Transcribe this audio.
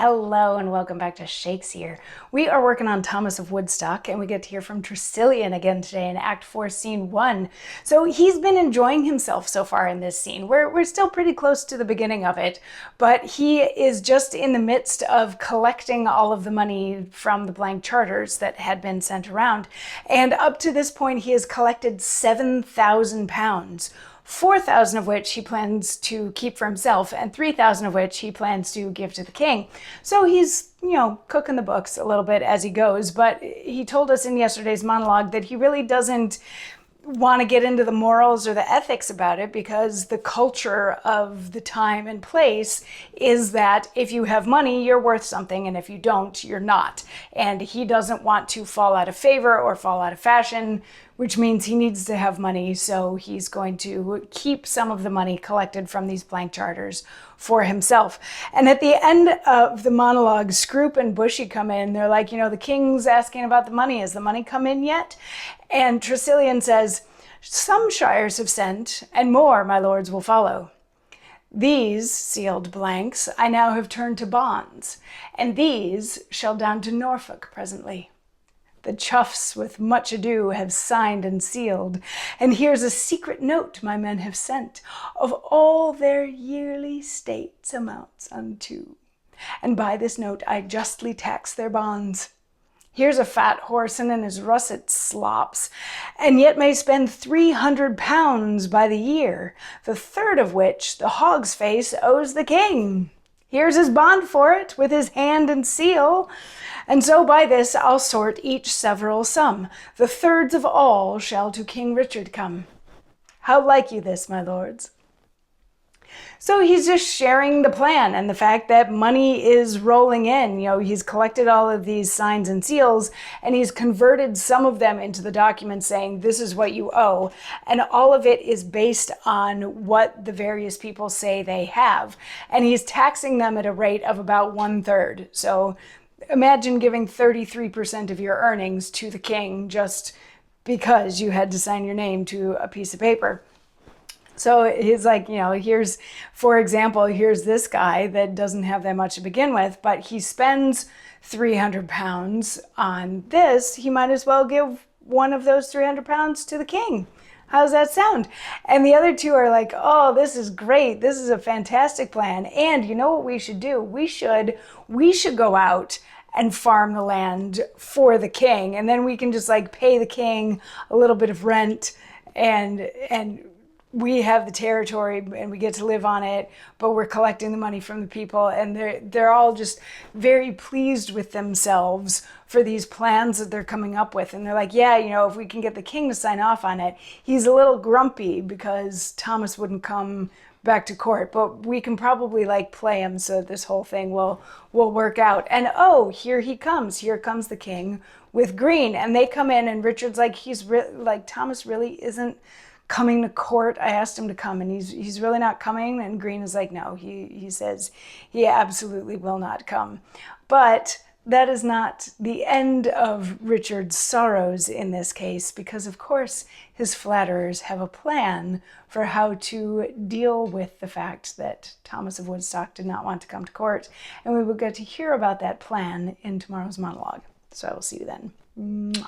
Hello and welcome back to Shakesyear. We are working on Thomas of Woodstock and we get to hear from Tresilian again today in Act 4, Scene 1. So he's been enjoying himself so far in this scene. We're still pretty close to the beginning of it, but he is just in the midst of collecting all of the money from the blank charters that had been sent around. And up to this point, he has collected 7,000 pounds. 4,000 of which he plans to keep for himself and 3,000 of which he plans to give to the king. So he's, cooking the books a little bit as he goes, but he told us in yesterday's monologue that he really doesn't want to get into the morals or the ethics about it because the culture of the time and place is that if you have money, you're worth something, and if you don't, you're not. And he doesn't want to fall out of favor or fall out of fashion, which means he needs to have money, so he's going to keep some of the money collected from these blank charters for himself. And at the end of the monologue, Scroop and Bushy come in. They're like, the king's asking about the money. Has the money come in yet? And Tresilian says, "Some shires have sent, and more, my lords, will follow. These, sealed blanks, I now have turned to bonds, and these shall down to Norfolk presently. The chuffs with much ado have signed and sealed, and here's a secret note my men have sent, of all their yearly states amounts unto. And by this note I justly tax their bonds. Here's a fat horseman in his russet slops, and yet may spend 300 pounds by the year, the third of which the hog's face owes the king. Here's his bond for it, with his hand and seal. And so by this I'll sort each several sum. The thirds of all shall to King Richard come. How like you this, my lords?" So he's just sharing the plan and the fact that money is rolling in. He's collected all of these signs and seals and he's converted some of them into the document saying, this is what you owe. And all of it is based on what the various people say they have. And he's taxing them at a rate of about 1/3. So imagine giving 33% of your earnings to the king just because you had to sign your name to a piece of paper. So he's like, here's, for example, here's this guy that doesn't have that much to begin with, but he spends 300 pounds on this. He might as well give one of those 300 pounds to the king. How's that sound? And the other two are like, oh, this is great. This is a fantastic plan. And you know what we should do? We should go out and farm the land for the king. And then we can just pay the king a little bit of rent and we have the territory and we get to live on it, but we're collecting the money from the people, and they're all just very pleased with themselves for these plans that they're coming up with. And they're like, yeah, if we can get the king to sign off on it. He's a little grumpy because Thomas wouldn't come back to court, but we can probably play him so that this whole thing will work out. And oh, here he comes. Here comes the king with Green, and they come in, and Richard's like, Thomas really isn't coming to court. I asked him to come and he's really not coming. And Green is like, no, he says he absolutely will not come. But that is not the end of Richard's sorrows in this case, because of course his flatterers have a plan for how to deal with the fact that Thomas of Woodstock did not want to come to court. And we will get to hear about that plan in tomorrow's monologue. So I will see you then. Mwah.